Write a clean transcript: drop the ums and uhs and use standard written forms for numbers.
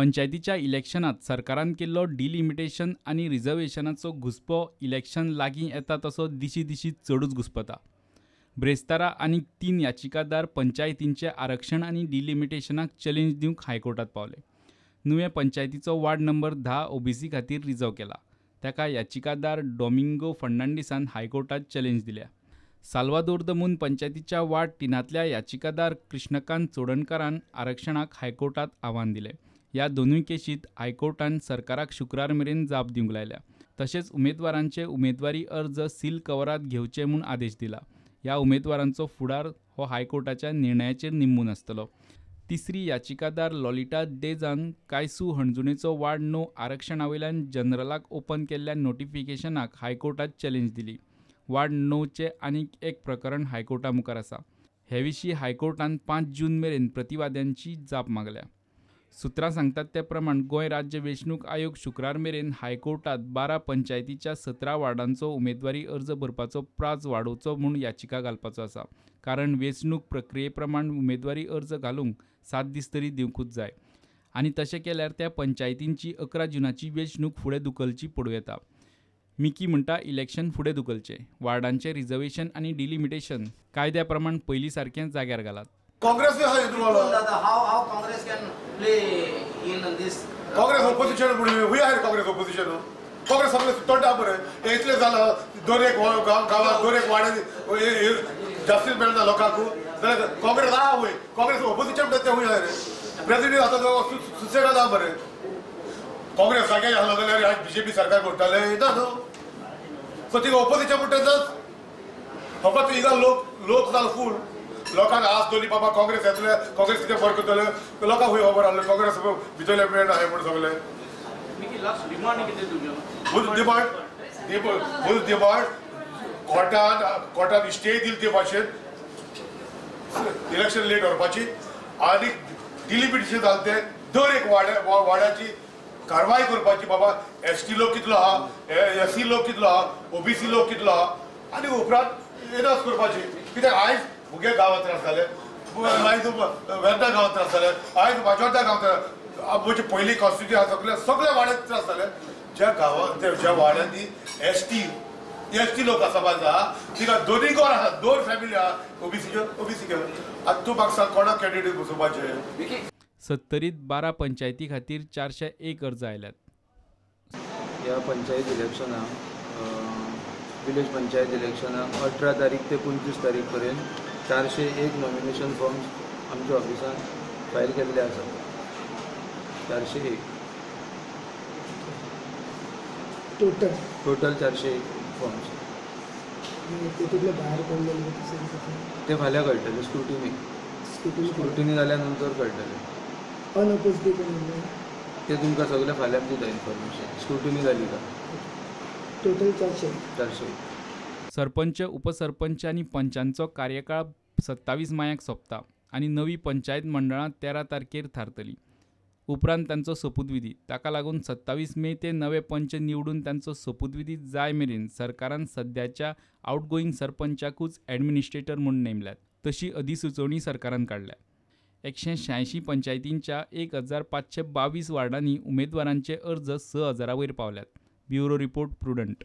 पंचायतीच्या इलेक्शनात सरकारान केल्लो डिलिमिटेशन आनी रिझर्वेशनाचो घुस्पो इलेक्शन लागीं येता तसो दिशी दिशी चडूच घुस्पता. ब्रेस्तारा आनी 3 याचिकादार पंचायतींचे आरक्षण आनी डिलिमिटेशनाक चॅलेंज दिवंक हायकोर्टात पावले. नुवें पंचायतीचो वार्ड नंबर 10 ओबीसी खातीर रिझर्व केला. ताका याचिकादार डॉमिंगो फर्नांडीसान हायकोर्टात चॅलेंज दिल्या. साल्वादोर द मून पंचायतीच्या वार्ड 3तल्या याचिकादार कृष्णकांत चोडणकारान आरक्षणाक हायकोर्टात आव्हान दिलें. ह्या दोनूय केशींत हायकोर्टान सरकाराक शुक्रार मेरेन जाप दिवंक लायल्या. तशेंच उमेदवारांचे उमेदवारी अर्ज सील कवरात घेवचे म्हूण आदेश दिला. ह्या उमेदवारांचो फुडार हो हायकोर्टाच्या निर्णयाचेर निंबून आसतलो. तिसरी याचिकादार लॉलिटा डेजान कायसू हणजुणेचो वार्ड 9 आरक्षणावयल्यान जनरलाक ओपन केल्ल्या नोटिफिकेशनाक हायकोर्टात चॅलेंज दिली. वार्ड 9चे आनीक एक प्रकरण हायकोर्टा मुखार आसा. हे विशीं हायकोर्टान 5 जून मेरेन प्रतिवाद्यांची जाप मागल्या. सुत्रां सांगतात ते प्रमाण गोंय राज्य वेंचणूक आयोग शुक्रार मेरेन हायकोर्टात 12 पंचायतीच्या 17 वार्डांचो उमेदवारी अर्ज भरपाचो प्राझ वाडोवचो म्हूण याचिका घालपाचो आसा. कारण वेंचणूक प्रक्रिये प्रमाण उमेदवारी अर्ज घालूंक 7 दीस तरी दिवंकूच जाय आनी तशें केल्यार त्या पंचायतींची 11 जूनाची वेंचणूक फुडें धुकलची पडूं येता. मिकी म्हणटा इलेक्शन फुडें धुकलचें. वार्डांचें रिझर्वेशन आनी डिलिमिटेशन कायद्या प्रमाण पयलीं सारकें जाग्यार घालात. Congress will have how Congress can play in this? Congress opposition we are Congress opposition. Congress सगळे तोंडा बरे हे इतले झालं दोन एक गावात दोन एक वाड्यानी जास्तीत मेळना लोकांक जाल्यार काँग्रेस आहा वय काँग्रेस ऑपोजिशन ते हुंय रे प्रेसिडेंट आता तो सुसेगाद आहा बरे काँग्रेस जाग्यार आसलो जाल्यार आज बीजेपी सरकार करताले ना न्हू सो ती ऑपोजिशन म्हणटात फकत हिंगा लोक जाल फूल लोकांक आस दोनी बाबा काँग्रेस येतले काँग्रेस कितें फरक करतले लोकांक खंय खबर आहले काँग्रेस भितरले मेळना हे म्हण सगळे डिमांड कोर्टान स्टे दिली ते भाशेन इलेक्शन लेट व्हरपाची आनी डिलिमिटेशन जालें तें दर एक वाड्याची कारवाय करपाची बाबा एसटी लोक कितलो आहा एससी लोक कितलो आहा ओबीसी लोक कितलो आहा आनी उपरांत एनाउन्स करपाची कित्याक आयज मुगे गांवांत त्रास जाले आयज वेर्ना गांवांत त्रास जाले आयज माजोर्डा गांवांत म्हणजे पयलीं कॉन्स्टिट्युशन सगळ्या वाड्यांत त्रास जाले ज्या गांवांत ज्या वाड्यांनी एसटी लोक आसा बाजा तिका दोनूय घर आसा दोन फॅमिली आहा ओबीसी केलं आतां तूं म्हाका सांग कोणाक कॅन्डिडेट बसोवपाचें. 70 12 पंचायती खातीर 401 अर्ज आयल्यात. ह्या पंचायत इलेक्शनाक विलेज पंचायत इलेक्शनाक 18 तारीख ते 25 तारीख पर्यंत 401 नॉमिनेशन फॉर्म्स आमच्या ऑफिसान फायल केल्ले आसात. 401 टोटल 401 फॉर्म्स. ते फाल्यां कळटले स्क्रुटिनी जाल्या नंतर कळटले. ते तुमकां सगळे फाल्यां दिता इन्फॉर्मेशन स्क्रुटिनी जाली का. टोटल 400. सरपंच उपसरपंच आनी पंचांचो कार्यकाळ 27 मायाक सोंपता आनी नवी पंचायत मंडळां 13 तारखेर थारतली. उपरांत तांचो सोपूतविधी. ताका लागून 27 मे ते नवे पंच निवडून तांचो सोपूतविधी जाय मेरेन सरकारान सद्याच्या आउटगोईंग सरपंचाकूच ॲडमिनिस्ट्रेटर म्हूण नेमल्यात. तशी अधिसुचोवणी सरकारान काडल्या. 186 पंचायतींच्या 1522 वार्डांनी उमेदवारांचे अर्ज 6000 वयर पावल्यात. Bureau report prudent.